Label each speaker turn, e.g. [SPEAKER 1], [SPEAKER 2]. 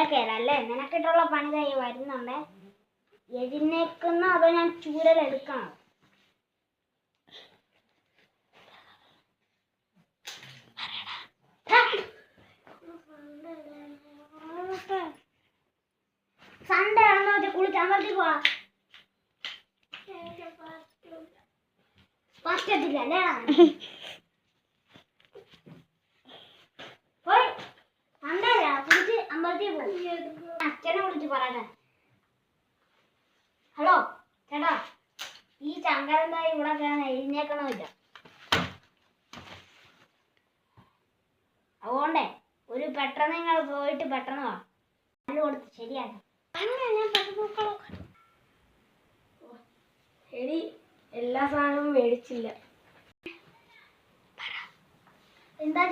[SPEAKER 1] തലക്കേരല്ലേ നിനക്കിട്ടുള്ള പണി കൈ വരുന്നുണ്ടേ. എഴുന്നേക്കുന്ന അതോ ഞാൻ ചൂരലെടുക്കണം? സൺഡേ ആണെന്ന് വെച്ചാൽ കുളിച്ച് അമ്പലത്തിൽ പോവാ പറ്റത്തില്ല അല്ലേ? പോയി സൺഡേ കുളിച്ച് അമ്പലത്തിൽ പോകും. അച്ഛനെ വിളിച്ച് പറയട്ടെ. ഹലോ ചേട്ടാ, ഈ ചങ്കരന്തായി ഇവിടെ എഴുന്നേക്കണമില്ല. അതുകൊണ്ടേ ഒരു പെട്ടെന്ന് നിങ്ങൾ പോയിട്ട് പെട്ടെന്ന് വാ. കൊടുത്ത് ശരിയാക്കാം.
[SPEAKER 2] എടി എല്ലാ സാധനവും മേടിച്ചില്ല.
[SPEAKER 1] എന്താ